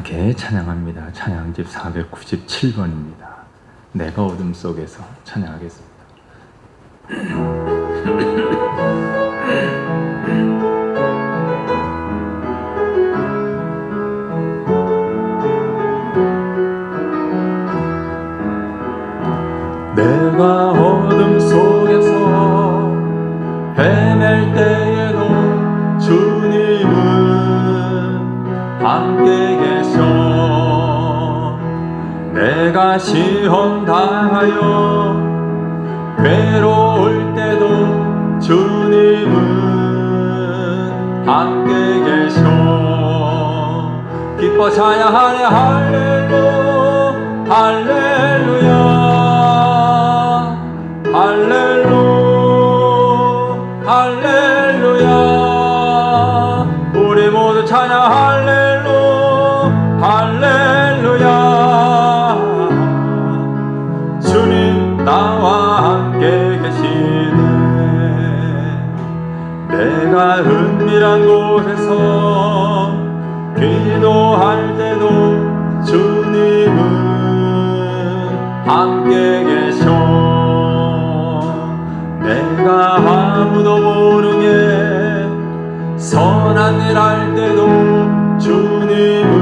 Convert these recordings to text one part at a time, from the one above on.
함께 찬양합니다. 찬양집 497번입니다. 내가 어둠 속에서 찬양하겠습니다. 내가 어둠 속에서 헤맬 때에도 주님은 함께 계셔. 내가 시험 당하여 괴로울 때도 주님은 함께 계셔. 기뻐 찬양하네 할렐루야 할렐루야 할렐루야 할렐루야. 우리 모두 찬양 할렐루야 할렐루야. 주님 나와 함께 계시네. 내가 은밀한 곳에서 기도할 때도 주님은 함께 계셔. 내가 아무도 모르게 선한 일 할 때도 주님은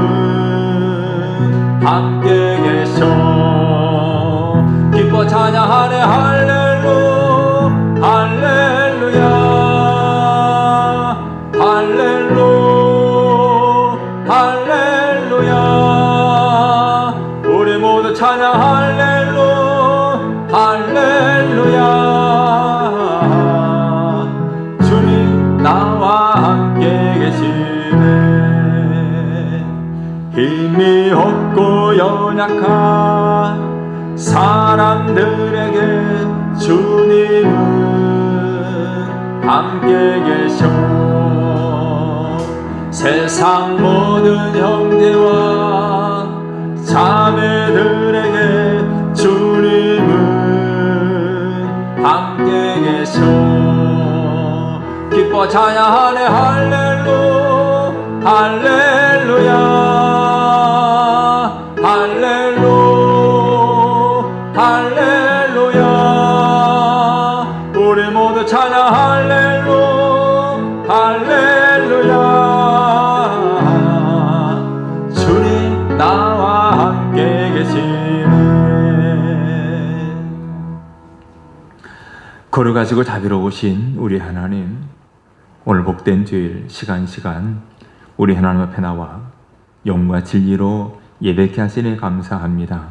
함께 계셔. 기뻐 찬양하네 할렐루야 할렐루야 할렐루야 할렐루야. 우리 모두 찬양 할렐루야 할렐루야. 나와 함께 계시네. 힘이 없고 연약한 사람들에게 주님은 함께 계셔. 세상 모든 형제와 자매들에게 주님은 함께 계셔. 기뻐 찬양하네 할렐루야 할렐루야 할렐루야 할렐루야. 우리 모두 찬양 할렐루야 할렐루야. 주님 나와 함께 계시네. 거룩하시고 자비로우신 우리 하나님, 오늘 복된 주일 시간 우리 하나님 앞에 나와 영과 진리로 예배케 하시니 감사합니다.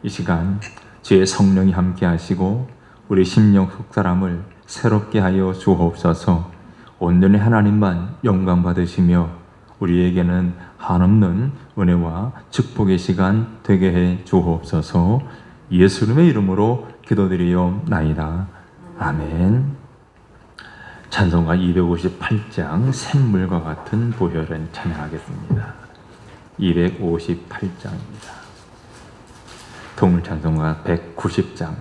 이 시간 주의 성령이 함께 하시고 우리 심령 속 사람을 새롭게 하여 주옵소서. 온전히 하나님만 영광 받으시며 우리에게는 한없는 은혜와 축복의 시간 되게 해 주옵소서. 예수님의 이름으로 기도드리옵나이다. 아멘. 찬송가 258장 샘물과 같은 보혈은 찬양하겠습니다. 258장입니다. 동물 찬송가 190장.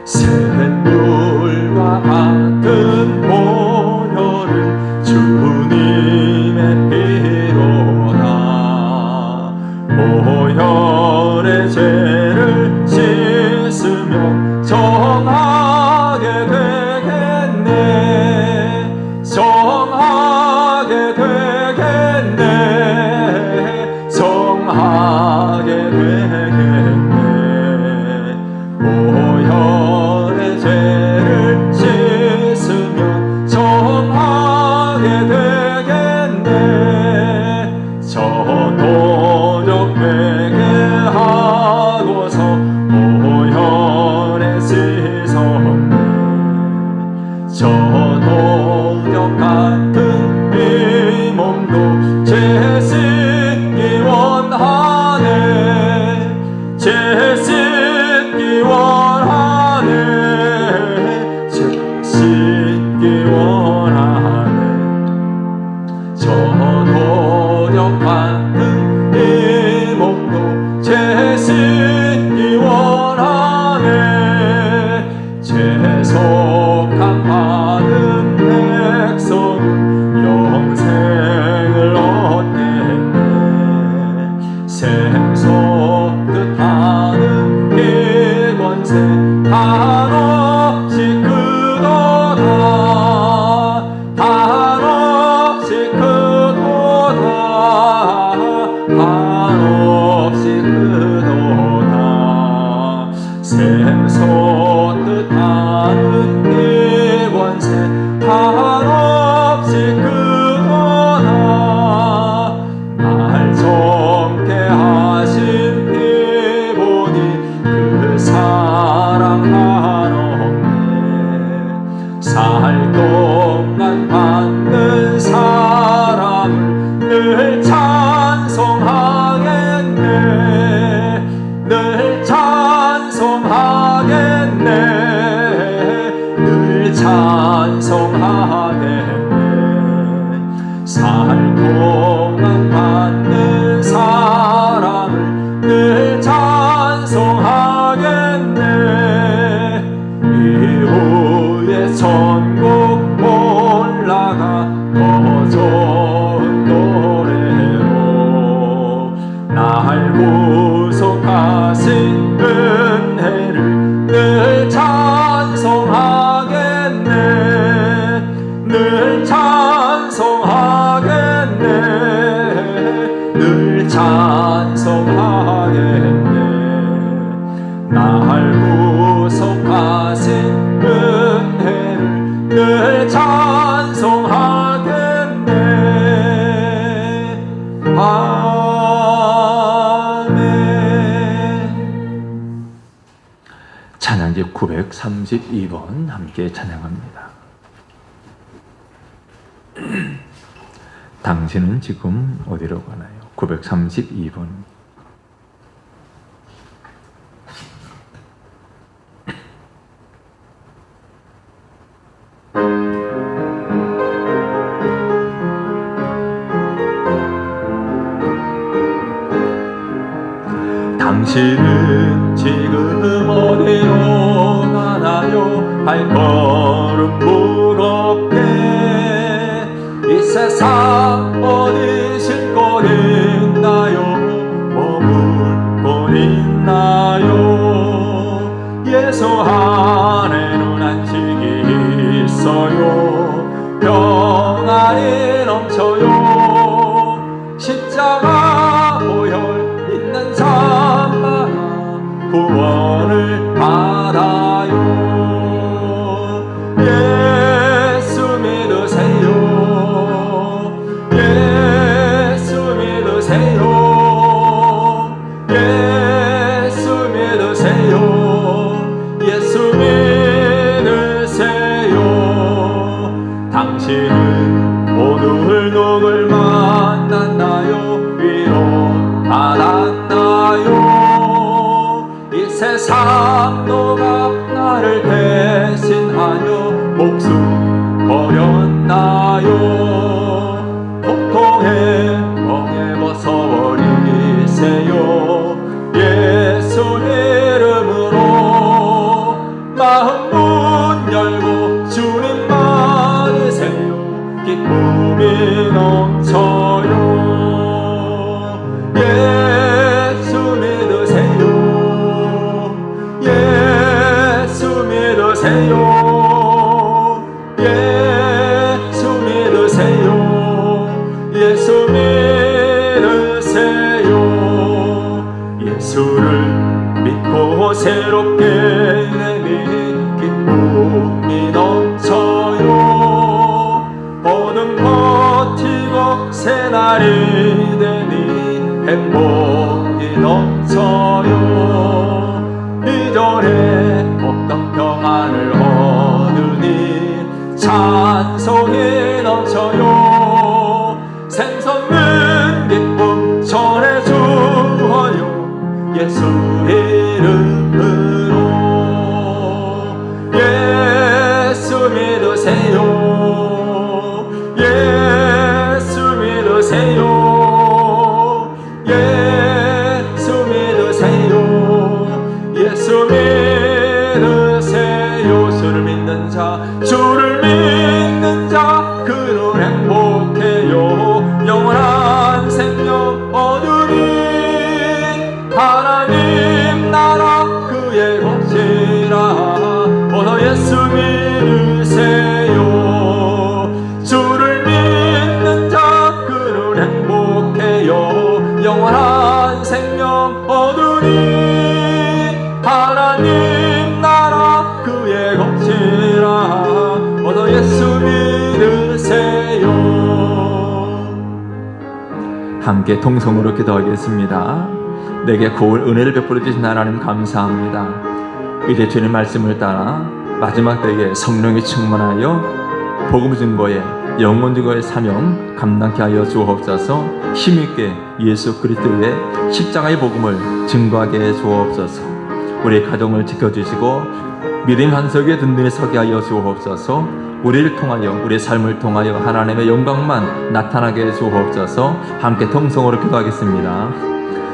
샘물과 같은 보혈은 주님의 보혈의 죄를 씻으며 정하게 되겠네. 정하게 되겠네. 정하게 되겠네. 보혈의 죄를 씻으며 정하게 되겠네. 저도 회개 하고서 보혈에 씻었네. 저 도적 같은 이 몸도 죄 씻기 원하네. 죄 씻기 원하네. 죄 씻기 원하네. 저 도적 같은 이 몸도 죄 씻기 원하네. 동안 받는 사랑을 늘 찬송하겠네. 늘 찬송하겠네. 늘 찬송하겠네. 살 동안 받는 사랑을 늘 찬송하겠네. 이후에 천국 올라가 더 좋은 노래로 날 구속하신 은혜를 늘 찬송하겠네. 늘 찬송하겠네. 늘 찬송하겠네. 날 구속하신 은혜를 늘 찬송하겠네. 아멘. 찬양지 932번 함께 찬양합니다. 당신은 지금 어디로 가나요? 932번. 당신은 지금 어디로 가나요? 발걸음 무겁게 이 세상 어디 싣고 있나요? 머물고 있나요? 예수 안에는 안식이 있어요. 평안이 넘쳐요. 십자가 보혈 있는 삶마다 구원을 받아요. 예수 믿으세요. 예수 믿으세요. 예수 믿으세요. 예수 믿으세요. 당신은 오늘 누굴 만났나요? 위로 받았나요? 이 세상 누가 나를 대신하여 목숨 버렸나요? 고통의 멍에 벗어버리세요. 예수 이름으로 마음 문 열고 주님 맞으세요. 기쁨이 넘쳐요. 예수 믿으세요. 예수 믿으세요. 예수 믿으세요. 예수 믿으세요. 예수를 믿고 새롭게 내니 기쁨이 넘쳐요. 어둠 버티고 새날이 되니 행복이 넘쳐요. 이전에 없던 평안을 얻으니 찬송이 넘쳐요. 샘솟는 기쁨 전해주어요. 예수 이름으로. 예수 믿으세요. 예수 믿으세요. 예수 믿으세요. 예수 믿으세요. 주를 믿는 자, 주를 믿는 자 그는 행복해요. 영원한 생명 얻으니 하나님 나라 그의 것이라. 어서 예수 믿으세요. 주를 믿는 자 그는 행복해요. 영원한 생명 얻으니 하나님 나라 그의 것이라. 어서 예수 믿으세요. 함께 통성으로 기도하겠습니다. 내게 고운 은혜를 베풀어 주신 하나님 감사합니다. 이제 주님 말씀을 따라 마지막 때에 성령이 충만하여 복음 증거에 영혼 증거의 사명 감당케 하여 주옵소서. 힘있게 예수 그리스도의 십자가의 복음을 증거하게 해 주옵소서. 우리 가정을 지켜주시고 믿음 한석에 든든히 서게 하여 주옵소서. 우리를 통하여 우리의 삶을 통하여 하나님의 영광만 나타나게 해 주옵소서. 함께 통성으로 기도하겠습니다.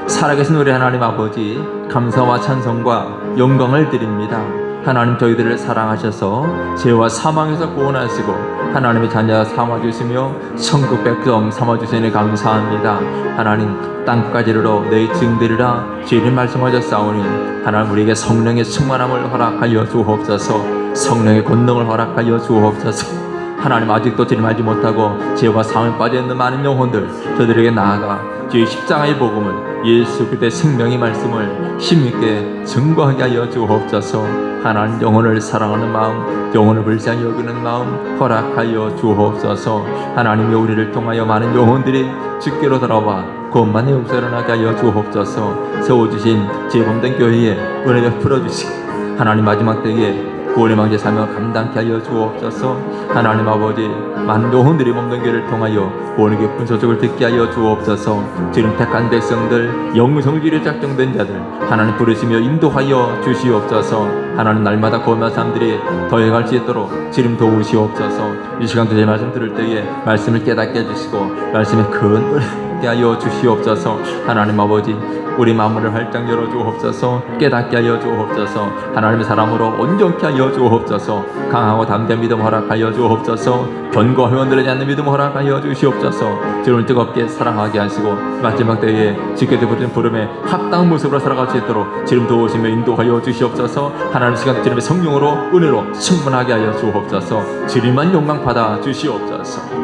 살아계신 우리 하나님 아버지, 감사와 찬송과 영광을 드립니다. 하나님, 저희들을 사랑하셔서 죄와 사망에서 구원하시고 하나님의 자녀 삼아주시며 천국 백성 삼아주시니 감사합니다. 하나님, 땅까지 이르러 내 증되리라 주님 말씀하셨사오니 하나님, 우리에게 성령의 충만함을 허락하여 주옵소서. 성령의 권능을 허락하여 주옵소서. 하나님, 아직도 주님 알지 못하고 죄와 사망에 빠져있는 많은 영혼들, 저들에게 나아가 주의 십자가의 복음을, 예수 그리스도의 생명의 말씀을 힘있게 증거하게 하여 주옵소서. 하나님, 영혼을 사랑하는 마음, 영혼을 불쌍히 여기는 마음 허락하여 주옵소서. 하나님이 우리를 통하여 많은 영혼들이 주께로 돌아와 구원만의 역사를 나게 하여 주옵소서. 세워주신 재범된 교회에 은혜 베풀어 주시고 하나님, 마지막 때에 구원의 망대 사명 감당케 하여 주옵소서. 하나님 아버지, 많은 영혼들이 몸된 교회를 통하여 구원의 깊은 소식을 듣게 하여 주옵소서. 주님 택한 백성들, 영성질에 작정된 자들 하나님 부르시며 인도하여 주시옵소서. 하나님, 날마다 구원받은 사람들이 더해갈 수 있도록 주님 도우시옵소서. 이 시간도 제 말씀 들을 때에 말씀을 깨닫게 해주시고 말씀의 큰 은혜게 하여 주시옵소서. 하나님 아버지, 우리 마음을 활짝 열어 주옵소서. 깨닫게 하여 주옵소서. 하나님의 사람으로 온전케 하여 주옵소서. 강하고 담대한 믿음 허락하여 주옵소서. 견고와 회원들에지 않는 믿음 허락하여 주시옵소서. 주님을 뜨겁게 사랑하게 하시고 마지막 때에 지켜져 부르는 부름에 합당한 모습으로 살아갈 수 있도록 주님 도우시며 인도하여 주시옵소서. 하나님, 시간 주님의 성령으로 은혜로 충분하게 하여 주옵소서. 주님만 영광 받아 주시옵소서.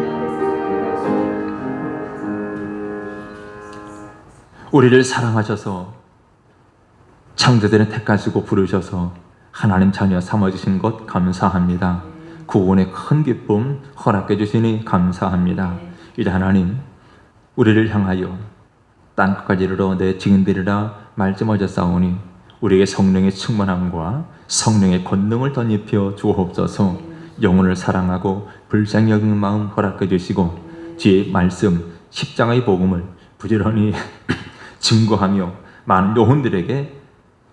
우리를 사랑하셔서 창조되는 택하시고 부르셔서 하나님 자녀 삼아주신 것 감사합니다. 구원의 큰 기쁨 허락해 주시니 감사합니다. 이제 하나님, 우리를 향하여 땅끝까지 이르러 내 증인되리라 말씀하셨사오니 우리에게 성령의 충만함과 성령의 권능을 덧입혀 주옵소서. 영혼을 사랑하고 불쌍히 여기는 마음 허락해 주시고 주의 말씀 십자가의 복음을 부지런히 증거하며 많은 영혼들에게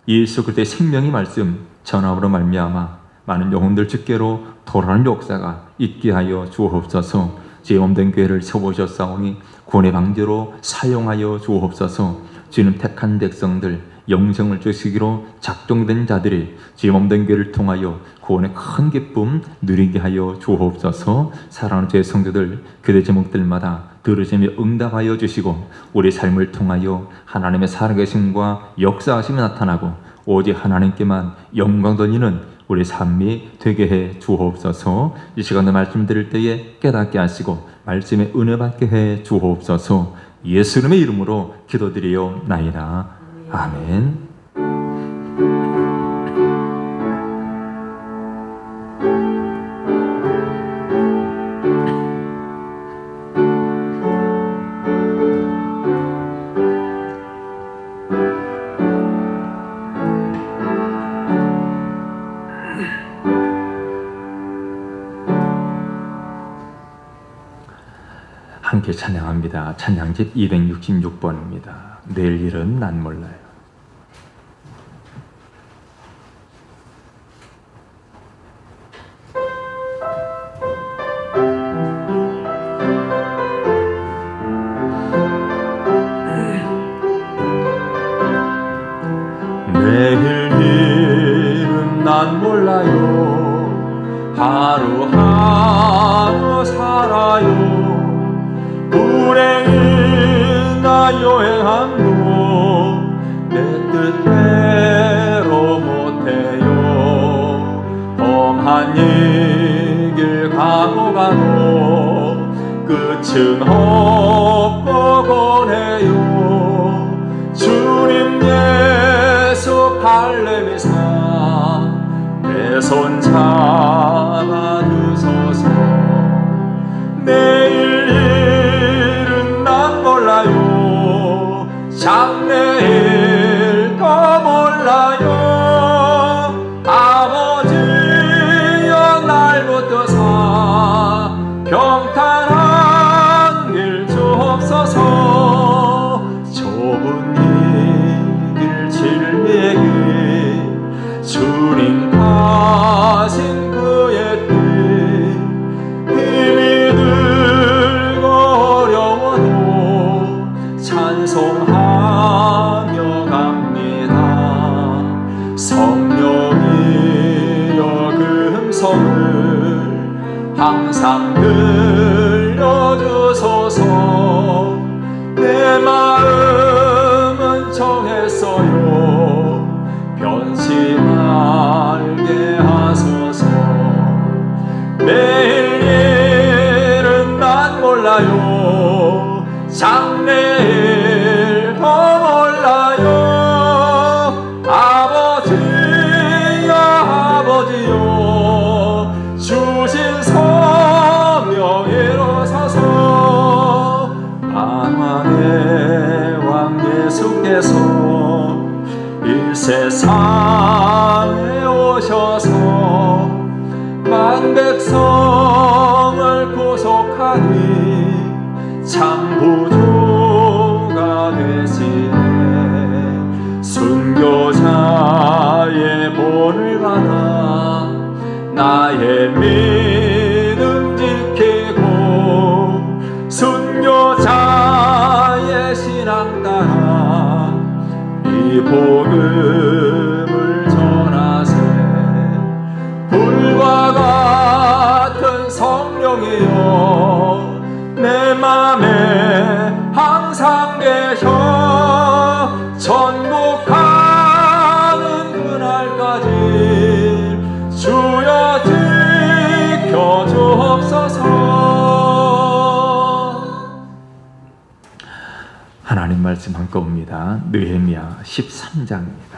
예수 그리스도의 생명의 말씀 전함으로 말미암아 많은 영혼들 주께로 돌아오는 역사가 있게 하여 주옵소서. 주의 몸된 교회를 세우셨사오니 구원의 방제로 사용하여 주옵소서. 주님 택한 백성들, 영생을 주시기로 작정된 자들이 주의 몸된 교회를 통하여 구원의 큰 기쁨 누리게 하여 주옵소서. 사랑하는 주의 성도들, 그대 제목들마다 들으시며 응답하여 주시고 우리 삶을 통하여 하나님의 살아계심과 역사하심이 나타나고 오직 하나님께만 영광 돌리는 우리 삶이 되게 해 주옵소서. 이 시간에 말씀 드릴 때에 깨닫게 하시고 말씀에 은혜 받게 해 주옵소서. 예수님의 이름으로 기도드리옵나이다. 아멘. 함께 찬양합니다. 찬양집 266번입니다. 내일 일은 난 몰라요. 내일 일은 난 몰라요. 하루하루 살아요. 불행이나 여행함도 내 뜻대로 못해요. 험한 이 길 가고 가도 끝은 없고 보내요. 주님 예수 발레미사 내 손 잡아주소서. 내일 일은 난 몰라요. 장래일도 몰라요. 아버지여 날부터 항상 들려주소서. 내 마음은 정했어요. 변치 말게 하소서. 내일 일은 난 몰라요. 장래일 더 몰라요. 아버지야 아버지요, 주신 성령 이루소서. 만왕의 왕 예수께서 이 세상에 오셔서 만 백성을 구속하니 참 구주가 되시네. 순교자의 본을 받아 나의 믿음 지키고 순교자의 신앙 따라 이 복음을 전하세. 불과 같은 성령이여 내 맘에 항상 계셔. 천국 가는 그날까지 주여 지켜 주옵소서. 하나님 말씀 한꺼입니다. 느헤미야 13장입니다.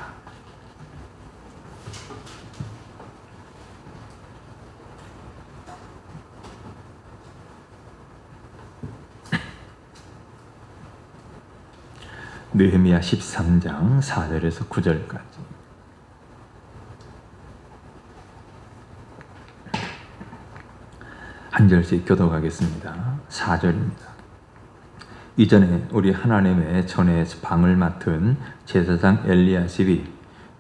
느헤미야 13장 4절에서 9절까지. 한 절씩 교독하겠습니다. 4절입니다. 이전에 우리 하나님의 전에 방을 맡은 제사장 엘리야십이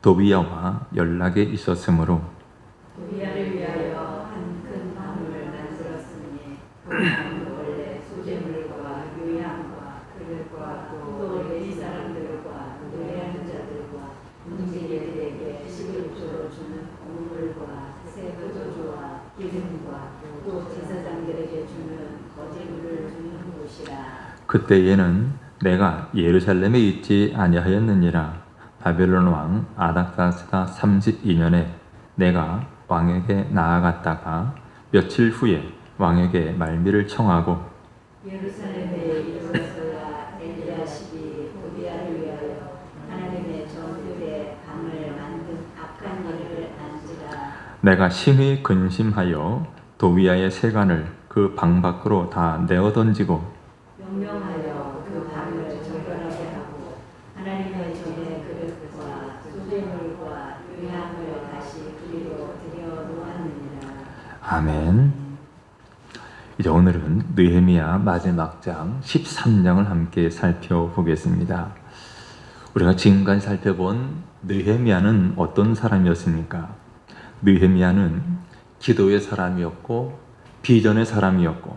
도비야와 연락에 있었으므로 도비야를 위하여 한 큰 방을 만들었으니 그 방은 원래 소재물과 유향과 그릇과 또 레위 사람들과 노래하는 자들과 문지기들에게 11조로 주는 곡물과 새 포도주와 기름과 또 제사장들에게 주는 거짓물을 주는 곳이라. 그때에는 내가 예루살렘에 있지 아니하였느니라. 바벨론 왕 아닥사스다 32년에 내가 왕에게 나아갔다가 며칠 후에 왕에게 말미를 청하고 예루살렘에 이르러서야 엘리야십이 도비야를 위하여 하나님의 전들의 방을 만든 악한 일을 안지라. 내가 심히 근심하여 도비야의 세간을 그 방 밖으로 다 내어 던지고 명령하여 그 방을 정결하게 하고 하나님의 전의 그릇과 소재물과 유향을 다시 그리로 들여 놓았느니라. 아멘. 이제 오늘은 느헤미야 마지막 장 13장을 함께 살펴보겠습니다. 우리가 지금까지 살펴본 느헤미야는 어떤 사람이었습니까? 느헤미야는 기도의 사람이었고 비전의 사람이었고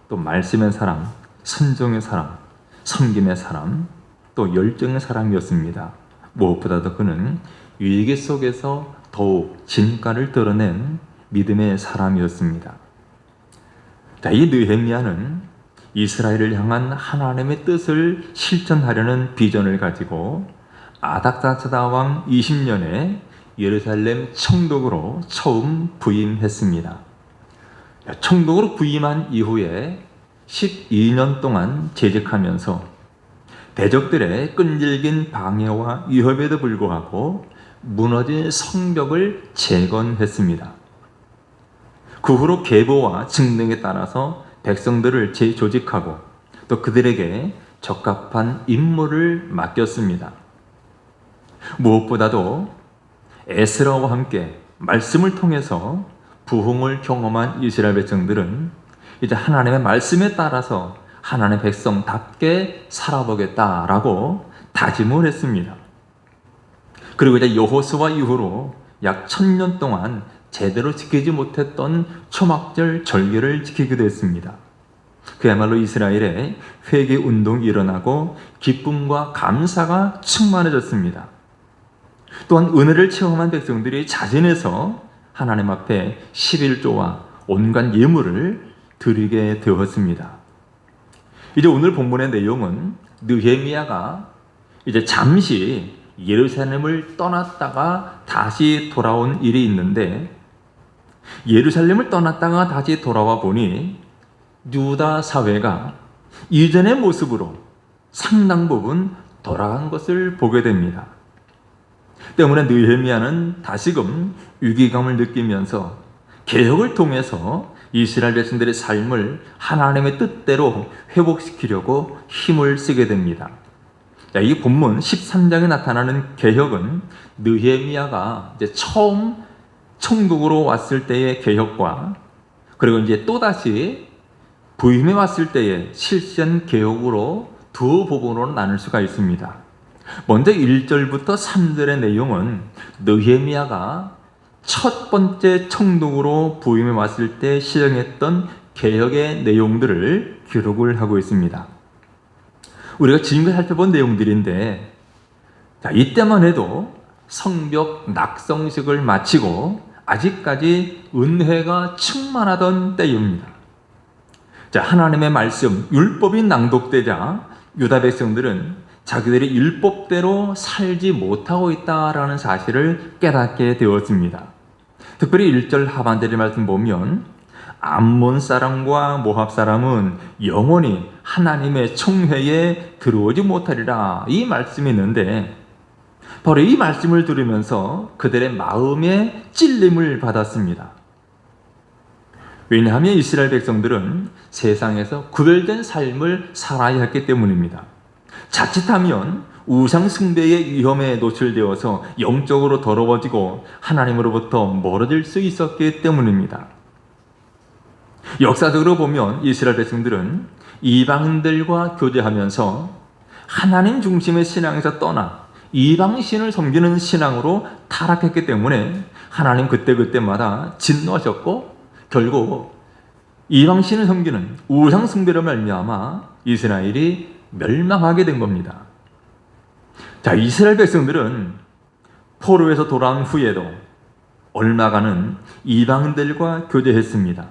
또 말씀의 사람, 선종의 사람, 섬김의 사람, 또 열정의 사람이었습니다. 무엇보다도 그는 위기 속에서 더욱 진가를 드러낸 믿음의 사람이었습니다. 자, 이 느헤미야는 이스라엘을 향한 하나님의 뜻을 실천하려는 비전을 가지고 아닥사스다 왕 20년에 예루살렘 총독으로 처음 부임했습니다. 총독으로 부임한 이후에 12년 동안 재직하면서 대적들의 끈질긴 방해와 위협에도 불구하고 무너진 성벽을 재건했습니다. 그 후로 계보와 증명에 따라서 백성들을 재조직하고 또 그들에게 적합한 임무를 맡겼습니다. 무엇보다도 에스라와 함께 말씀을 통해서 부흥을 경험한 이스라엘 백성들은 이제 하나님의 말씀에 따라서 하나님의 백성답게 살아보겠다라고 다짐을 했습니다. 그리고 이제 여호수아 이후로 약 1000년 동안 제대로 지키지 못했던 초막절 절기를 지키기도 했습니다. 그야말로 이스라엘에 회개 운동이 일어나고 기쁨과 감사가 충만해졌습니다. 또한 은혜를 체험한 백성들이 자진해서 하나님 앞에 11조와 온갖 예물을 드리게 되었습니다. 이제 오늘 본문의 내용은 느헤미야가 이제 잠시 예루살렘을 떠났다가 다시 돌아온 일이 있는데, 예루살렘을 떠났다가 다시 돌아와 보니 유다 사회가 이전의 모습으로 상당 부분 돌아간 것을 보게 됩니다. 때문에 느헤미야는 다시금 위기감을 느끼면서 개혁을 통해서 이스라엘 백성들의 삶을 하나님의 뜻대로 회복시키려고 힘을 쓰게 됩니다. 이 본문 13장에 나타나는 개혁은 느헤미야가 이제 처음 천국으로 왔을 때의 개혁과, 그리고 이제 또다시 부임해 왔을 때의 실시한 개혁으로 두 부분으로 나눌 수가 있습니다. 먼저 1절부터 3절의 내용은 느헤미야가 첫 번째 천국으로 부임해 왔을 때 실행했던 개혁의 내용들을 기록을 하고 있습니다. 우리가 지금까지 살펴본 내용들인데, 이때만 해도 성벽 낙성식을 마치고 아직까지 은혜가 충만하던 때입니다. 하나님의 말씀, 율법이 낭독되자 유다 백성들은 자기들이 율법대로 살지 못하고 있다라는 사실을 깨닫게 되었습니다. 특별히 1절 하반절의 말씀 보면 암몬 사람과 모압 사람은 영원히 하나님의 총회에 들어오지 못하리라, 이 말씀이 있는데, 바로 이 말씀을 들으면서 그들의 마음에 찔림을 받았습니다. 왜냐하면 이스라엘 백성들은 세상에서 구별된 삶을 살아야 했기 때문입니다. 자칫하면 우상 숭배의 위험에 노출되어서 영적으로 더러워지고 하나님으로부터 멀어질 수 있었기 때문입니다. 역사적으로 보면 이스라엘 백성들은 이방인들과 교제하면서 하나님 중심의 신앙에서 떠나 이방신을 섬기는 신앙으로 타락했기 때문에 하나님 그때그때마다 진노하셨고, 결국 이방신을 섬기는 우상 숭배로 말미암아 이스라엘이 멸망하게 된 겁니다. 이스라엘 백성들은 포로에서 돌아온 후에도 얼마간은 이방인들과 교제했습니다.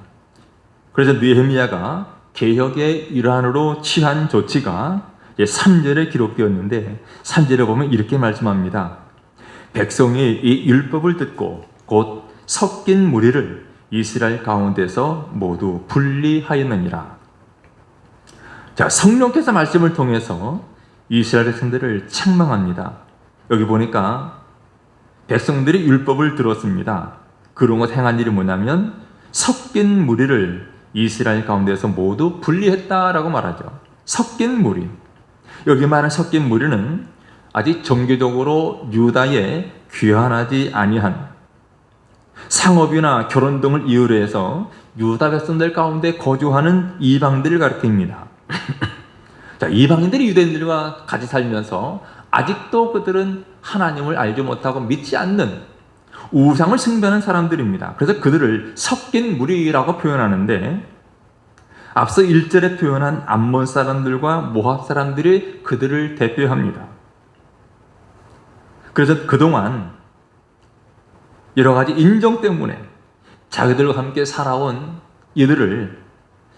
그래서 느헤미야가 개혁의 일환으로 취한 조치가 3절에 기록되었는데, 3절에 보면 이렇게 말씀합니다. 백성이 이 율법을 듣고 곧 섞인 무리를 이스라엘 가운데서 모두 분리하였느니라. 성령께서 말씀을 통해서 이스라엘 백성들을 책망합니다. 여기 보니까 백성들이 율법을 들었습니다. 그런 것 행한 일이 뭐냐면 섞인 무리를 이스라엘 가운데서 모두 분리했다라고 말하죠. 섞인 무리. 여기 말하는 섞인 무리는 아직 정교적으로 유다에 귀환하지 아니한, 상업이나 결혼 등을 이유로 해서 유다 백성들 가운데 거주하는 이방들을 가리킵니다. 이방인들이 유대인들과 같이 살면서 아직도 그들은 하나님을 알지 못하고 믿지 않는 우상을 숭배하는 사람들입니다. 그래서 그들을 섞인 무리라고 표현하는데, 앞서 1절에 표현한 암몬 사람들과 모압 사람들이 그들을 대표합니다. 그래서 그동안 여러 가지 인정 때문에 자기들과 함께 살아온 이들을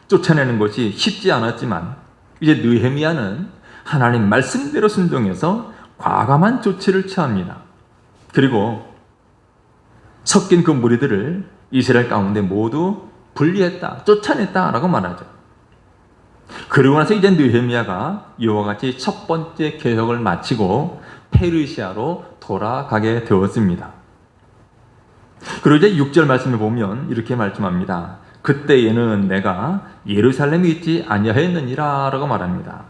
쫓아내는 것이 쉽지 않았지만, 이제 느헤미야는 하나님 말씀대로 순종해서 과감한 조치를 취합니다. 그리고 섞인 그 무리들을 이스라엘 가운데 모두 분리했다, 쫓아냈다라고 말하죠. 그러고 나서 이제 느헤미야가 이와 같이 첫 번째 개혁을 마치고 페르시아로 돌아가게 되었습니다. 그리고 이제 6절 말씀을 보면 이렇게 말씀합니다. 그때에는 내가 예루살렘에 있지 아니하였느니라 라고 말합니다.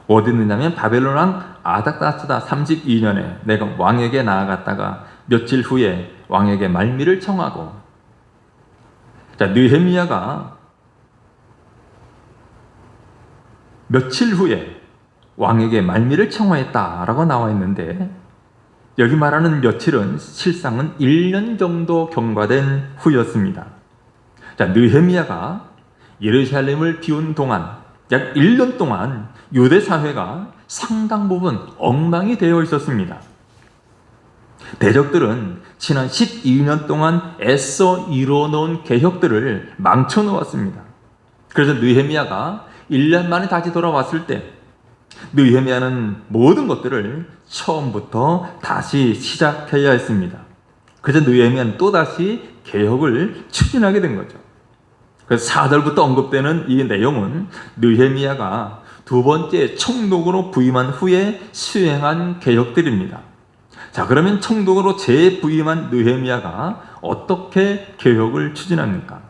어디 있느냐면 바벨론 왕 아닥다스다 32년에 내가 왕에게 나아갔다가 며칠 후에 왕에게 말미를 청하고, 느헤미야가 며칠 후에 왕에게 말미를 청하였다라고 나와 있는데, 여기 말하는 며칠은 실상은 1년 정도 경과된 후였습니다. 느헤미야가 예루살렘을 비운 동안 약 1년 동안 유대 사회가 상당 부분 엉망이 되어 있었습니다. 대적들은 지난 12년 동안 애써 이루어놓은 계획들을 망쳐놓았습니다. 그래서 느헤미야가 1년 만에 다시 돌아왔을 때 느헤미야는 모든 것들을 처음부터 다시 시작해야 했습니다. 그래서 느헤미야는 또다시 개혁을 추진하게 된 거죠. 그래서 4절부터 언급되는 이 내용은 느헤미야가 두 번째 총독으로 부임한 후에 수행한 개혁들입니다. 자, 그러면 총독으로 재부임한 느헤미야가 어떻게 개혁을 추진합니까?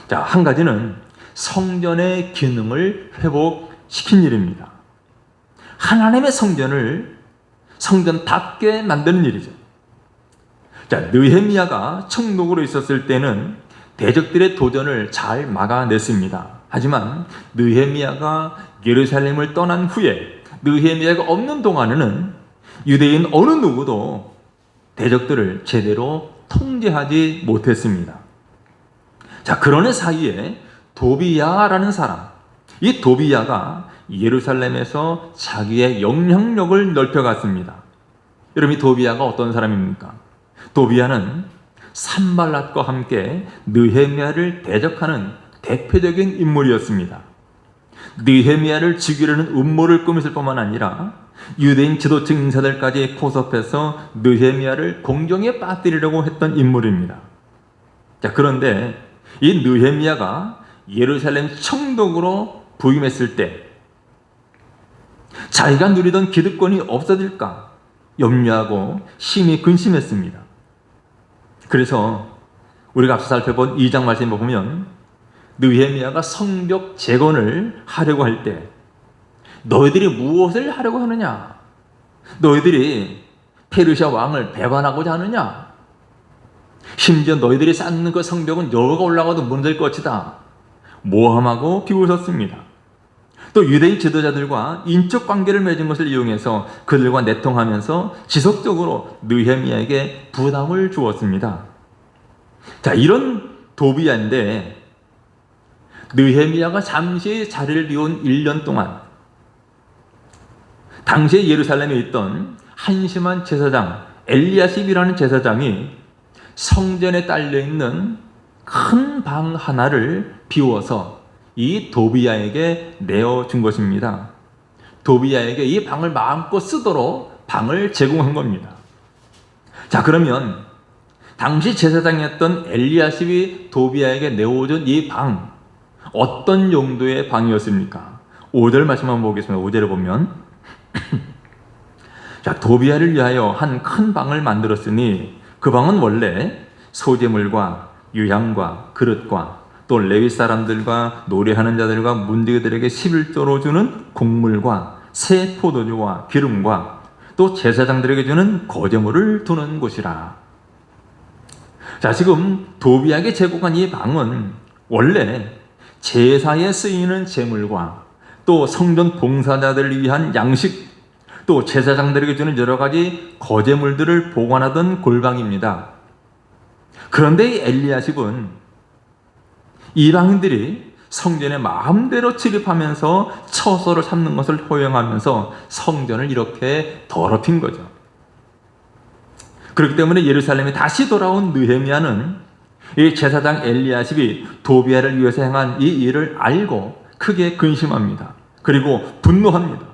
자, 한 가지는 성전의 기능을 회복시킨 일입니다. 하나님의 성전을 성전답게 만드는 일이죠. 자, 느헤미야가 총독으로 있었을 때는 대적들의 도전을 잘 막아냈습니다. 하지만 느헤미야가 예루살렘을 떠난 후에 느헤미야가 없는 동안에는 유대인 어느 누구도 대적들을 제대로 통제하지 못했습니다. 자, 그러는 사이에 도비야라는 사람, 이 도비야가 예루살렘에서 자기의 영향력을 넓혀갔습니다. 여러분, 이 도비야가 어떤 사람입니까? 도비야는 산발랏과 함께 느헤미야를 대적하는 대표적인 인물이었습니다. 느헤미야를 죽이려는 음모를 꾸몄을 뿐만 아니라 유대인 지도층 인사들까지 포섭해서 느헤미야를 공경에 빠뜨리려고 했던 인물입니다. 자, 그런데 이 느헤미야가 예루살렘 총독으로 부임했을 때 자기가 누리던 기득권이 없어질까 염려하고 심히 근심했습니다. 그래서 우리가 앞서 살펴본 2장 말씀을 보면 느헤미야가 성벽 재건을 하려고 할 때 너희들이 무엇을 하려고 하느냐? 너희들이 페르시아 왕을 배반하고자 하느냐? 심지어 너희들이 쌓는 그 성벽은 여호가 올라가도 무너질 것이다. 모함하고 비웃었습니다. 또 유대인 지도자들과 인적 관계를 맺은 것을 이용해서 그들과 내통하면서 지속적으로 느헤미야에게 부담을 주었습니다. 자, 이런 도비야인데 느헤미야가 잠시 자리를 비운 1년 동안 당시에 예루살렘에 있던 한심한 제사장 엘리야십이라는 제사장이 성전에 딸려있는 큰 방 하나를 비워서 이 도비야에게 내어준 것입니다. 도비야에게 이 방을 마음껏 쓰도록 방을 제공한 겁니다. 자, 그러면 당시 제사장이었던 엘리야십이 도비야에게 내어준 이 방, 어떤 용도의 방이었습니까? 5절 말씀 한번 보겠습니다. 5절에 보면 자, 도비야를 위하여 한 큰 방을 만들었으니 그 방은 원래 소재물과 유향과 그릇과 또 레위 사람들과 노래하는 자들과 문지기들에게 11조로 주는 곡물과 새 포도주와 기름과 또 제사장들에게 주는 거제물을 두는 곳이라. 자, 지금 도비야에게 제공한 이 방은 원래 제사에 쓰이는 제물과 또 성전 봉사자들을 위한 양식, 또 제사장들에게 주는 여러 가지 거제물들을 보관하던 골방입니다. 그런데 이 엘리야십은 이방인들이 성전에 마음대로 출입하면서 처소를 삼는 것을 허용하면서 성전을 이렇게 더럽힌 거죠. 그렇기 때문에 예루살렘에 다시 돌아온 느헤미야는 이 제사장 엘리야십이 도비야를 위해서 행한 이 일을 알고 크게 근심합니다. 그리고 분노합니다.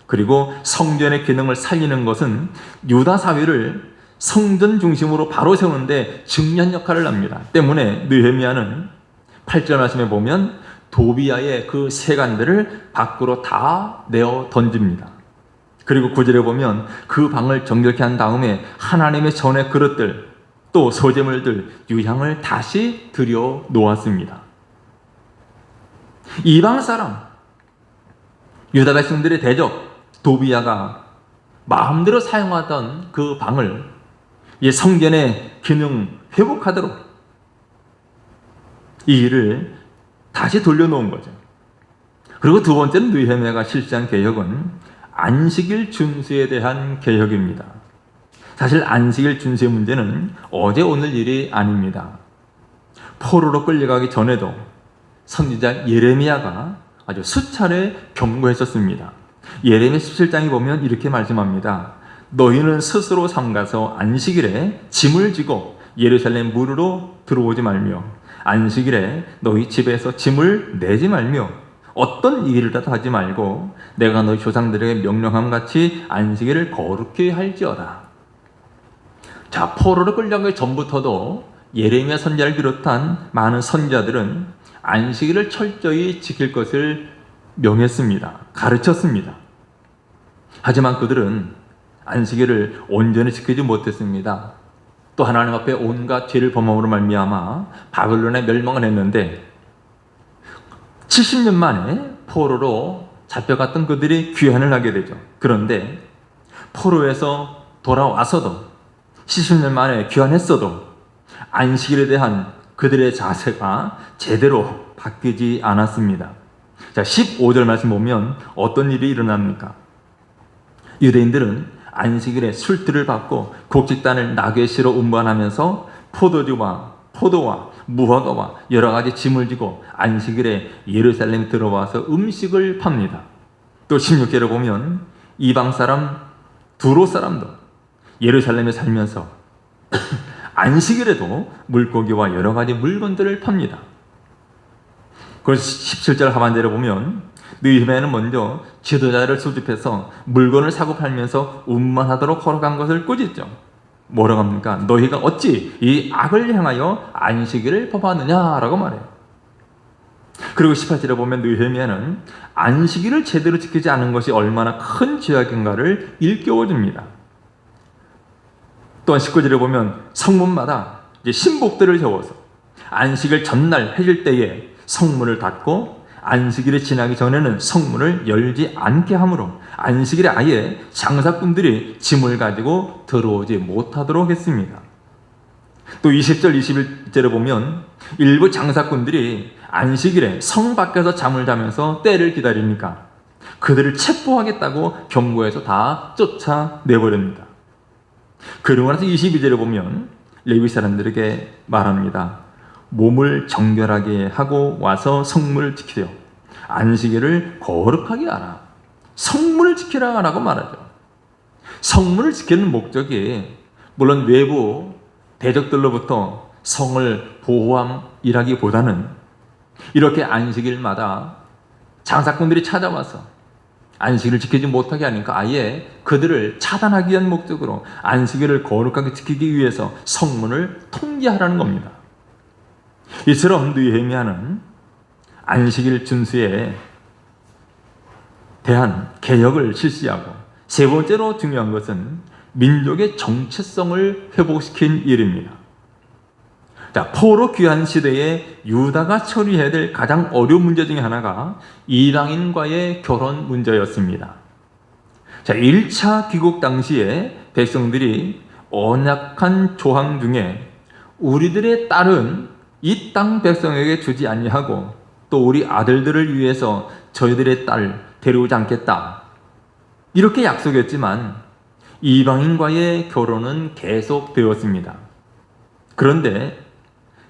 그리고 성전의 기능을 살리는 것은 유다 사회를 성전 중심으로 바로 세우는데 중요한 역할을 합니다. 때문에 느헤미야는 8절 말씀에 보면 도비야의 그 세간들을 밖으로 다 내어 던집니다. 그리고 9절에 보면 그 방을 정결케 한 다음에 하나님의 전의 그릇들, 또 소재물들, 유향을 다시 들여 놓았습니다. 이방 사람, 유다 백성들의 대적 도비야가 마음대로 사용하던 그 방을 이 성전의 기능 회복하도록 이 일을 다시 돌려놓은 거죠. 그리고 두 번째는 느헤미야가 실시한 개혁은 안식일 준수에 대한 개혁입니다. 사실 안식일 준수의 문제는 어제 오늘 일이 아닙니다. 포로로 끌려가기 전에도 선지자 예레미야가 아주 수차례 경고했었습니다. 예레미야 17장에 보면 이렇게 말씀합니다. 너희는 스스로 삼가서 안식일에 짐을 지고 예루살렘 무리로 들어오지 말며 안식일에 너희 집에서 짐을 내지 말며 어떤 일이라도 하지 말고 내가 너희 조상들에게 명령함 같이 안식일을 거룩히 할지어다. 자, 포로로 끌려가기 전부터도 예레미야 선지자를 비롯한 많은 선지자들은 안식일을 철저히 지킬 것을 명했습니다. 가르쳤습니다. 하지만 그들은 안식일을 온전히 지키지 못했습니다. 또 하나님 앞에 온갖 죄를 범함으로 말미암아 바벨론에 멸망을 했는데 70년 만에 포로로 잡혀갔던 그들이 귀환을 하게 되죠. 그런데 포로에서 돌아와서도 70년 만에 귀환했어도 안식일에 대한 그들의 자세가 제대로 바뀌지 않았습니다. 자, 15절 말씀 보면 어떤 일이 일어납니까? 유대인들은 안식일에 술들을 받고 곡식단을 나귀에 실어 운반하면서 포도와 무화과와 여러 가지 짐을 지고 안식일에 예루살렘에 들어와서 음식을 팝니다. 또 16절에 보면 이방 사람 두로 사람도 예루살렘에 살면서 안식일에도 물고기와 여러 가지 물건들을 팝니다. 그래서 17절 하반절에 보면 느헤미야는 먼저 지도자를 소집해서 물건을 사고 팔면서 운반하도록 허락한 것을 꾸짖죠. 뭐라고 합니까? 너희가 어찌 이 악을 향하여 안식일을 범하느냐라고 말해요. 그리고 18절에 보면 느헤미야는 안식일을 제대로 지키지 않은 것이 얼마나 큰 죄악인가를 일깨워줍니다. 또한 19절에 보면 성문마다 신복들을 세워서 안식일 전날 해질 때에 성문을 닫고 안식일이 지나기 전에는 성문을 열지 않게 하므로 안식일에 아예 장사꾼들이 짐을 가지고 들어오지 못하도록 했습니다. 또 20절, 21절에 보면 일부 장사꾼들이 안식일에 성 밖에서 잠을 자면서 때를 기다리니까 그들을 체포하겠다고 경고해서 다 쫓아내버립니다. 그러고 나서 22절에 보면 레위 사람들에게 말합니다. 몸을 정결하게 하고 와서 성문을 지키려 안식일을 거룩하게 하라. 성문을 지키라 라고 말하죠. 성문을 지키는 목적이 물론 외부 대적들로부터 성을 보호함이라기보다는 이렇게 안식일마다 장사꾼들이 찾아와서 안식일을 지키지 못하게 하니까 아예 그들을 차단하기 위한 목적으로 안식일을 거룩하게 지키기 위해서 성문을 통제하라는 겁니다. 이처럼 느헤미야는 안식일 준수에 대한 개혁을 실시하고 세 번째로 중요한 것은 민족의 정체성을 회복시킨 일입니다. 자, 포로 귀환 시대에 유다가 처리해야 될 가장 어려운 문제 중에 하나가 이방인과의 결혼 문제였습니다. 자, 1차 귀국 당시에 백성들이 언약한 조항 중에 우리들의 딸은 이 땅 백성에게 주지 아니하고 또 우리 아들들을 위해서 저희들의 딸 데려오지 않겠다. 이렇게 약속했지만 이방인과의 결혼은 계속되었습니다. 그런데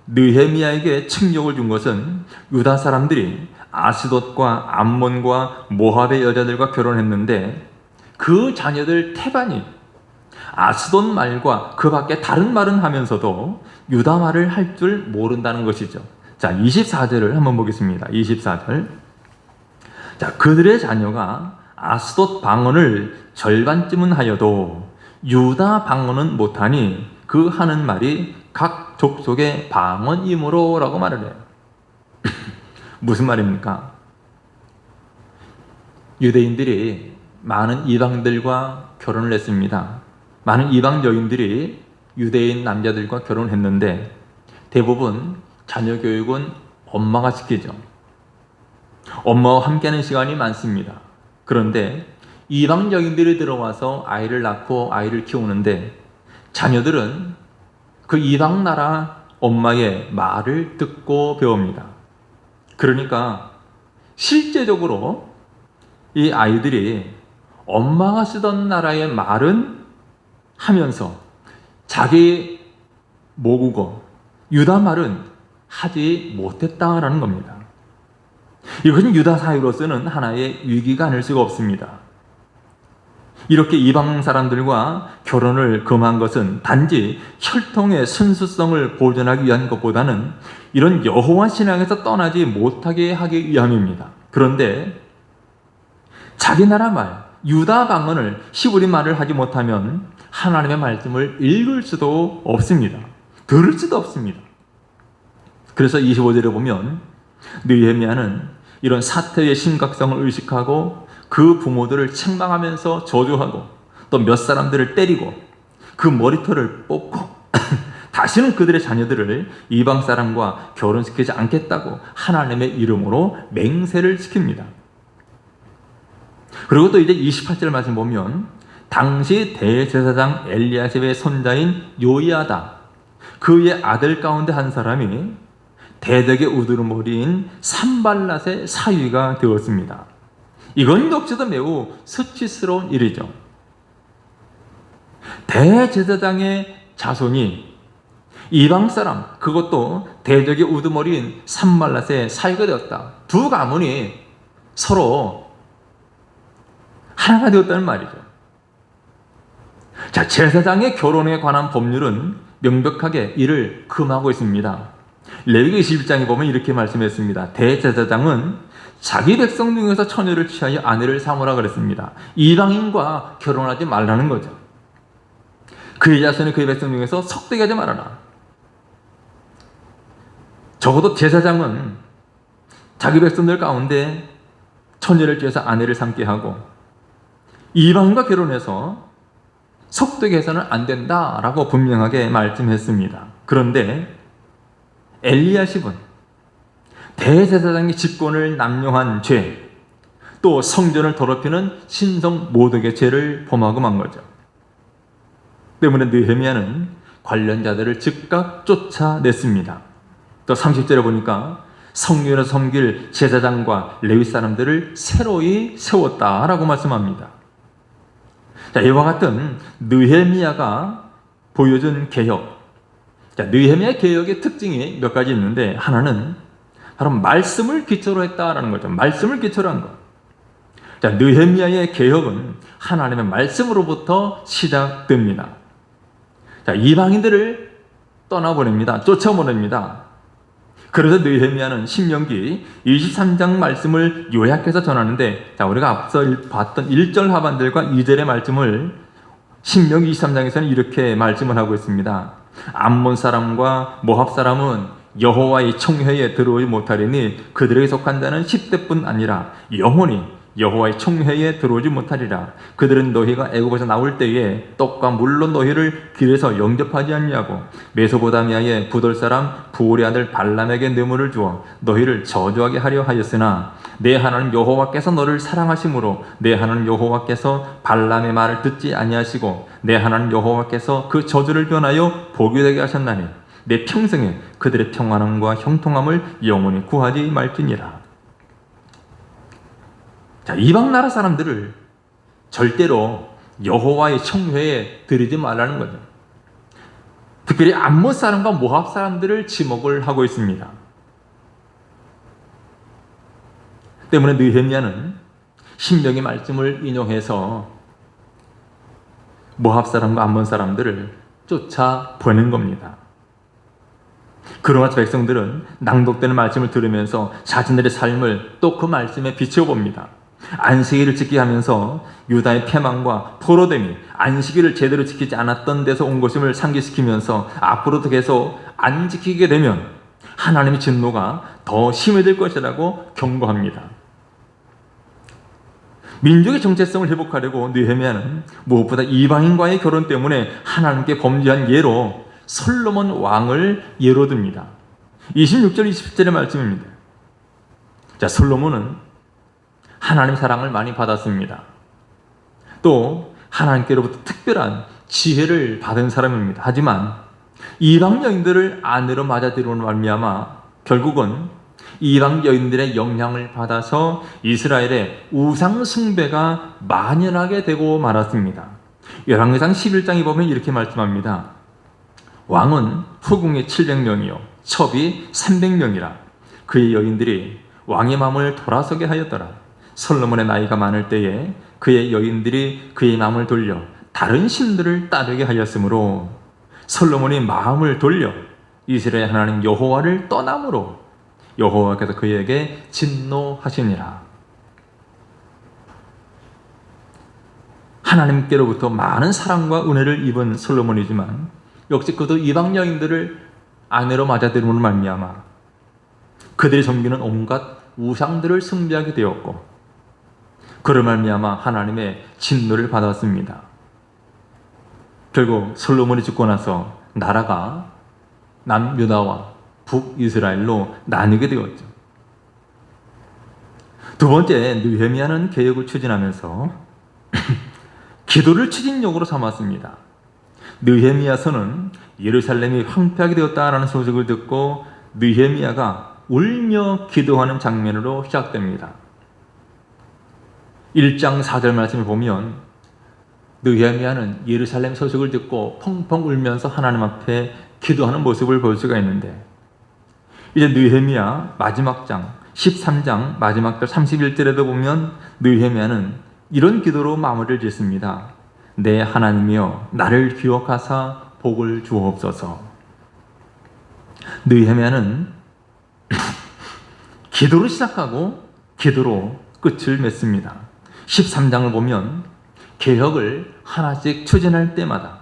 느헤미야에게 칭욕을 준 것은 유다 사람들이 아스돗과 암몬과 모압의 여자들과 결혼했는데 그 자녀들 태반이 아스돗 말과 그 밖에 다른 말은 하면서도 유다 말을 할 줄 모른다는 것이죠. 자, 24절을 한번 보겠습니다. 24절. 자, 그들의 자녀가 아스돗 방언을 절반쯤은 하여도 유다 방언은 못하니 그 하는 말이 각 족속의 방언이므로 라고 말을 해요. 무슨 말입니까? 유대인들이 많은 이방들과 결혼을 했습니다. 많은 이방 여인들이 유대인 남자들과 결혼했는데 대부분 자녀 교육은 엄마가 시키죠. 엄마와 함께하는 시간이 많습니다. 그런데 이방 여인들이 들어와서 아이를 낳고 아이를 키우는데 자녀들은 그 이방 나라 엄마의 말을 듣고 배웁니다. 그러니까 실제적으로 이 아이들이 엄마가 쓰던 나라의 말은 하면서 자기 모국어 유다 말은 하지 못했다라는 겁니다. 이것은 유다 사회로서는 하나의 위기가 아닐 수가 없습니다. 이렇게 이방 사람들과 결혼을 금한 것은 단지 혈통의 순수성을 보존하기 위한 것보다는 이런 여호와 신앙에서 떠나지 못하게 하기 위함입니다. 그런데 자기 나라 말, 유다 방언을 히브리 말을 하지 못하면 하나님의 말씀을 읽을 수도 없습니다. 들을 수도 없습니다. 그래서 25절에 보면 느헤미야는 이런 사태의 심각성을 의식하고 그 부모들을 책망하면서 저주하고 또 몇 사람들을 때리고 그 머리털을 뽑고 다시는 그들의 자녀들을 이방 사람과 결혼시키지 않겠다고 하나님의 이름으로 맹세를 시킵니다. 그리고 또 이제 28절 말씀 보면 당시 대제사장 엘리야십의 손자인 요이아다, 그의 아들 가운데 한 사람이 대적의 우두머리인 산발랏의 사위가 되었습니다. 이건 역시도 매우 수치스러운 일이죠. 대제사장의 자손이 이방 사람, 그것도 대적의 우두머리인 산발랏의 사위가 되었다. 두 가문이 서로 하나가 되었다는 말이죠. 자, 제사장의 결혼에 관한 법률은 명백하게 이를 금하고 있습니다. 레위기 21장에 보면 이렇게 말씀했습니다. 대제사장은 자기 백성 중에서 처녀를 취하여 아내를 삼으라 그랬습니다. 이방인과 결혼하지 말라는 거죠. 그의 자손이 그의 백성 중에서 속되게 하지 말아라. 적어도 제사장은 자기 백성들 가운데 처녀를 취해서 아내를 삼게 하고 이방인과 결혼해서 속되게 해서는 안 된다라고 분명하게 말씀했습니다. 그런데 엘리야십은 대제사장의 직권을 남용한 죄, 또 성전을 더럽히는 신성 모독의 죄를 범하고 만 거죠. 때문에 느헤미야는 관련자들을 즉각 쫓아냈습니다. 또 30절에 보니까 성전에 섬길 제사장과 레위 사람들을 새로이 세웠다라고 말씀합니다. 자, 이와 같은 느헤미야가 보여준 개혁. 자, 느헤미야 개혁의 특징이 몇 가지 있는데 하나는 바로 말씀을 기초로 했다라는 거죠. 말씀을 기초로 한 것. 자, 느헤미야의 개혁은 하나님의 말씀으로부터 시작됩니다. 자, 이방인들을 떠나보냅니다. 쫓아보냅니다. 그래서 느헤미야는 신명기 23장 말씀을 요약해서 전하는데, 자, 우리가 앞서 봤던 1절 하반절과 2절의 말씀을 신명기 23장에서는 이렇게 말씀을 하고 있습니다. 암몬 사람과 모압 사람은 여호와의 총회에 들어오지 못하리니 그들에게 속한 자는 10대뿐 아니라 영원히 여호와의 총회에 들어오지 못하리라. 그들은 너희가 애굽에서 나올 때에 떡과 물로 너희를 길에서 영접하지 않냐고 메소보다미아의 부돌 사람 부올의 아들 발람에게 뇌물을 주어 너희를 저주하게 하려 하였으나 내 하나님 여호와께서 너를 사랑하심으로 내 하나님 여호와께서 발람의 말을 듣지 아니하시고 내 하나님 여호와께서 그 저주를 변하여 복이 되게 하셨나니 내 평생에 그들의 평안함과 형통함을 영원히 구하지 말지니라. 자, 이방 나라 사람들을 절대로 여호와의 총회에 들이지 말라는 거죠. 특별히 암몬 사람과 모압 사람들을 지목을 하고 있습니다. 때문에 느헤미야는 신명의 말씀을 인용해서 모압 사람과 암몬 사람들을 쫓아보낸 겁니다. 그러나 백성들은 낭독되는 말씀을 들으면서 자신들의 삶을 또 그 말씀에 비춰봅니다. 안식일을 지키게 하면서 유다의 패망과 포로됨이 안식일을 제대로 지키지 않았던 데서 온 것임을 상기시키면서 앞으로도 계속 안 지키게 되면 하나님의 진노가 더 심해질 것이라고 경고합니다. 민족의 정체성을 회복하려고 느헤미야는 무엇보다 이방인과의 결혼 때문에 하나님께 범죄한 예로 솔로몬 왕을 예로 듭니다. 26절 27절의 말씀입니다. 자, 솔로몬은 하나님 사랑을 많이 받았습니다. 또 하나님께로부터 특별한 지혜를 받은 사람입니다. 하지만 이방 여인들을 아내로 맞아들이는 말미암아 결국은 이방 여인들의 영향을 받아서 이스라엘의 우상 숭배가 만연하게 되고 말았습니다. 열왕기상 11장에 보면 이렇게 말씀합니다. 왕은 후궁이 700명이요 첩이 300명이라 그의 여인들이 왕의 마음을 돌아서게 하였더라. 솔로몬의 나이가 많을 때에 그의 여인들이 그의 마음을 돌려 다른 신들을 따르게 하였으므로 솔로몬이 마음을 돌려 이스라엘 하나님 여호와를 떠남으로 여호와께서 그에게 진노하시니라. 하나님께로부터 많은 사랑과 은혜를 입은 솔로몬이지만 역시 그도 이방 여인들을 아내로 맞아들임으로 말미암아 그들이 섬기는 온갖 우상들을 숭배하게 되었고 그로 말미암아 하나님의 진노를 받았습니다. 결국 솔로몬이 죽고 나서 나라가 남유다와 북이스라엘로 나뉘게 되었죠. 두 번째, 느헤미야는 개혁을 추진하면서 기도를 추진력으로 삼았습니다. 느헤미야서는 예루살렘이 황폐하게 되었다라는 소식을 듣고 느헤미야가 울며 기도하는 장면으로 시작됩니다. 1장 4절 말씀을 보면 느헤미야는 예루살렘 소식을 듣고 펑펑 울면서 하나님 앞에 기도하는 모습을 볼 수가 있는데 이제 느헤미야 마지막 장 13장 마지막 절 31절에도 보면 느헤미야는 이런 기도로 마무리를 짓습니다. 내 하나님이여 나를 기억하사 복을 주옵소서. 느헤미야는 기도로 시작하고 기도로 끝을 맺습니다. 13장을 보면 개혁을 하나씩 추진할 때마다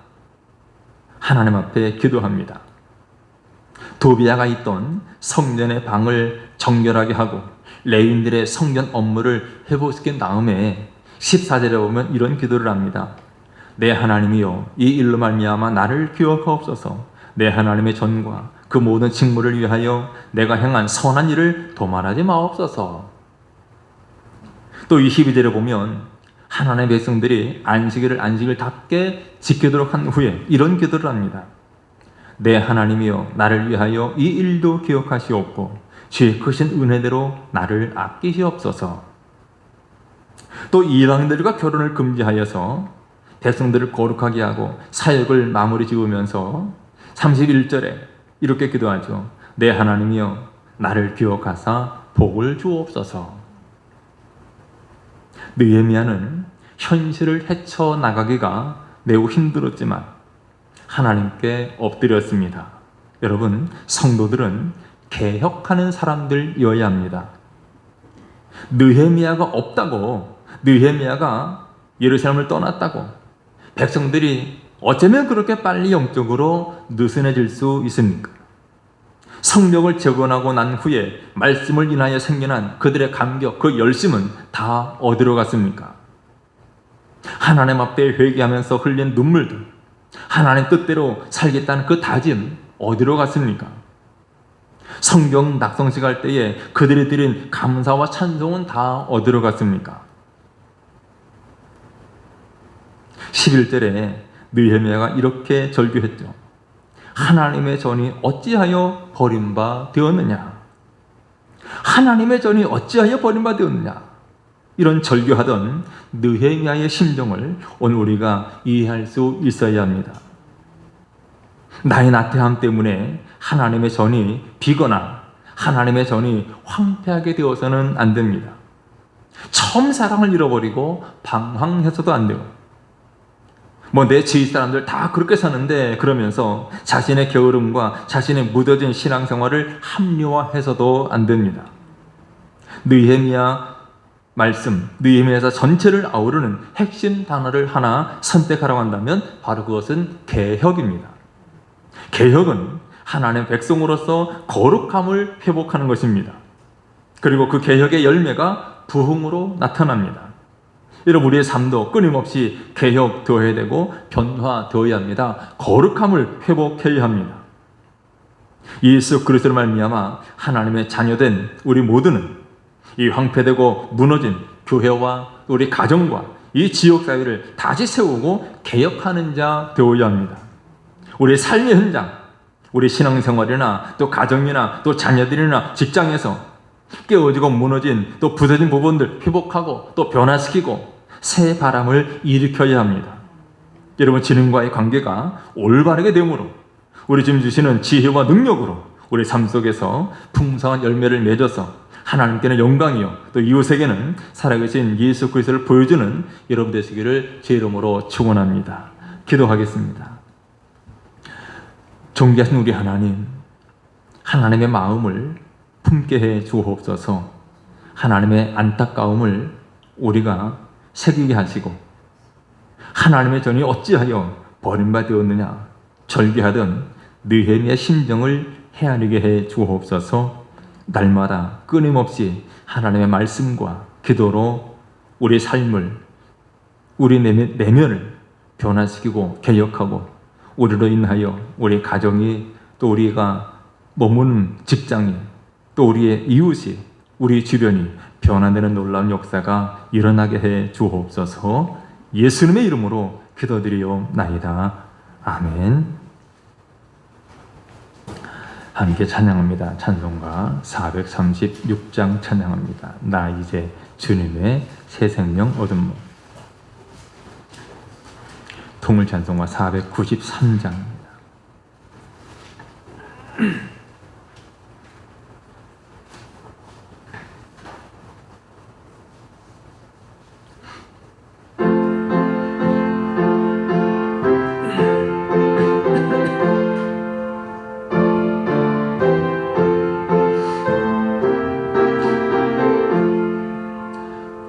하나님 앞에 기도합니다. 도비아가 있던 성전의 방을 정결하게 하고 레위인들의 성전 업무를 회복시킨 다음에 14절에 보면 이런 기도를 합니다. 내 하나님이여 이 일로 말미암아 나를 기억하옵소서. 내 하나님의 전과 그 모든 직무를 위하여 내가 행한 선한 일을 도말하지 마옵소서. 또 22절에 보면 하나님의 백성들이 안식일을 답게 지키도록 한 후에 이런 기도를 합니다. 내 하나님이여 나를 위하여 이 일도 기억하시옵고 주의 크신 은혜대로 나를 아끼시옵소서. 또 이방인들과 결혼을 금지하여서 백성들을 거룩하게 하고 사역을 마무리 지으면서 31절에 이렇게 기도하죠. 내 하나님이여 나를 기억하사 복을 주옵소서. 느헤미야는 현실을 헤쳐나가기가 매우 힘들었지만 하나님께 엎드렸습니다. 여러분, 성도들은 개혁하는 사람들이어야 합니다. 느헤미야가 없다고, 느헤미야가 예루살렘을 떠났다고 백성들이 어쩌면 그렇게 빨리 영적으로 느슨해질 수 있습니까? 성령을 재건하고 난 후에 말씀을 인하여 생겨난 그들의 감격, 그 열심은 다 어디로 갔습니까? 하나님 앞에 회개하면서 흘린 눈물들, 하나님 뜻대로 살겠다는 그 다짐 어디로 갔습니까? 성경 낙성식 할 때에 그들이 드린 감사와 찬송은 다 어디로 갔습니까? 11절에 느헤미야가 이렇게 절규했죠. 하나님의 전이 어찌하여 버림바 되었느냐? 하나님의 전이 어찌하여 버림바 되었느냐? 이런 절규하던 느헤미야의 심정을 오늘 우리가 이해할 수 있어야 합니다. 나의 나태함 때문에 하나님의 전이 비거나 하나님의 전이 황폐하게 되어서는 안 됩니다. 처음 사랑을 잃어버리고 방황해서도 안 돼요. 내 주위 사람들 다 그렇게 사는데 그러면서 자신의 게으름과 자신의 무뎌진 신앙생활을 합리화해서도 안 됩니다. 느헤미야 말씀, 느헤미야서 전체를 아우르는 핵심 단어를 하나 선택하라고 한다면 바로 그것은 개혁입니다. 개혁은 하나님의 백성으로서 거룩함을 회복하는 것입니다. 그리고 그 개혁의 열매가 부흥으로 나타납니다. 여러분, 우리의 삶도 끊임없이 개혁되어야 되고 변화되어야 합니다. 거룩함을 회복해야 합니다. 예수 그리스도로 말미암아 하나님의 자녀된 우리 모두는 이 황폐되고 무너진 교회와 우리 가정과 이 지역사회를 다시 세우고 개혁하는 자 되어야 합니다. 우리 삶의 현장, 우리 신앙생활이나 또 가정이나 또 자녀들이나 직장에서 깨어지고 무너진 또 부서진 부분들 회복하고 또 변화시키고 새 바람을 일으켜야 합니다. 여러분, 주님과의 관계가 올바르게 됨으로 우리 주님 주시는 지혜와 능력으로 우리 삶 속에서 풍성한 열매를 맺어서 하나님께는 영광이요 또 이웃에게는 살아계신 예수 그리스도를 보여주는 여러분 되시기를 제 이름으로 축원합니다. 기도하겠습니다. 존귀하신 우리 하나님, 하나님의 마음을 품게 해 주옵소서. 하나님의 안타까움을 우리가 새기게 하시고 하나님의 전이 어찌하여 버림받았느냐 절규하던 느헤미야의 심정을 헤아리게 해 주옵소서. 날마다 끊임없이 하나님의 말씀과 기도로 우리 삶을, 우리 내면을 변화시키고 개혁하고 우리로 인하여 우리 가정이 또 우리가 머무는 직장이 또 우리의 이웃이 우리 주변이 변화되는 놀라운 역사가 일어나게 해 주옵소서. 예수님의 이름으로 기도드리옵나이다. 아멘. 함께 찬양합니다. 찬송가 436장 찬양합니다. 나 이제 주님의 새 생명 얻은 목. 통일 찬송가 493장입니다.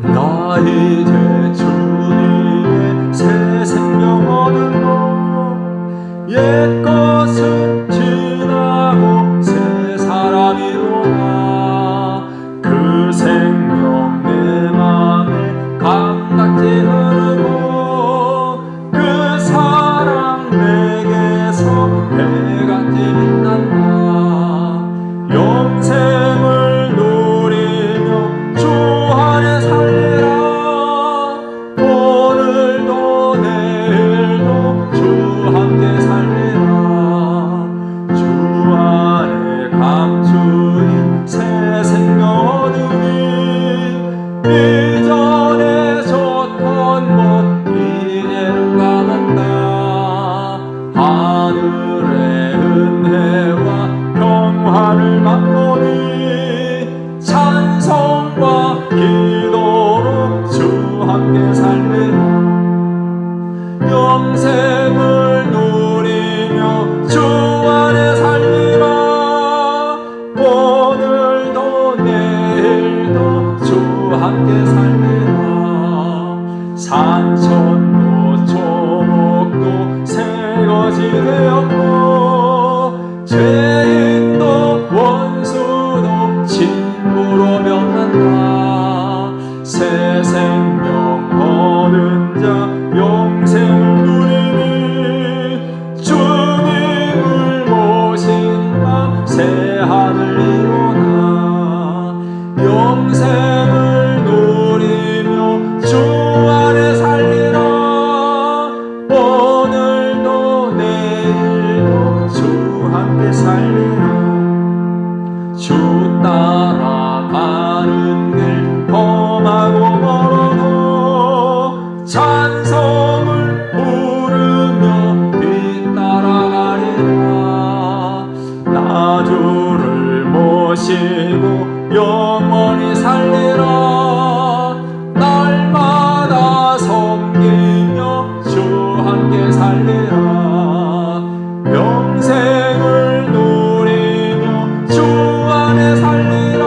나 이제 주님의 새 생명 얻은 것 옛 것은 지나고 새 사람이로다. 그 생명 내 맘에 강같이 흐르고 그 사랑 내게서 해같이 빛난다. 영생을 누리며 주 안에 살리라. 오늘도 내일도 주 함께 살리라. 주 안에 감추인 새 생명 얻으니 이전에 줬던 것 이제는 감한다. 하늘의 은혜와 평화를 맛보니 찬송과 기도로 주 함께 살리라. 영생을 누리며 주 안에 살리라. 오늘도 내일도 주 함께 살리라. 산천도 초목도 새것이 되었고 죄인도 원수도 친구로 변한다. 새 생명 얻은 자 영생을 누리니 주님을 모신다. 새 하늘 이루나. 영생을 누리며 주 안에 살리라. 오늘도 내일도 주 함께 살리라. 주 따라가는 길 험하고 멀어도 찬송을 부르며 뒤따라가리라. 나 주를 모시고 영원히 살리라. 날마다 섬기며 주 함께 살리라. 영생을 누리며 주 안에 살리라.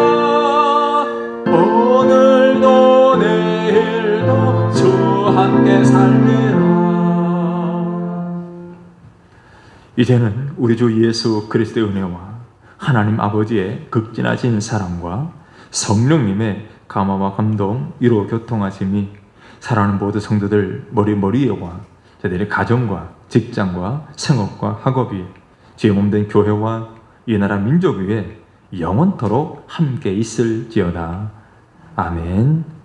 오늘도 내일도 주 함께 살리라. 이제는 우리 주 예수 그리스도의 은혜와 하나님 아버지의 극진하신 사랑과 성령님의 감화와 감동, 위로 교통하심이 사랑하는 모든 성도들 머리머리에와 저들의 가정과 직장과 생업과 학업 위에 주의 몸된 교회와 이 나라 민족 위에 영원토록 함께 있을지어다. 아멘.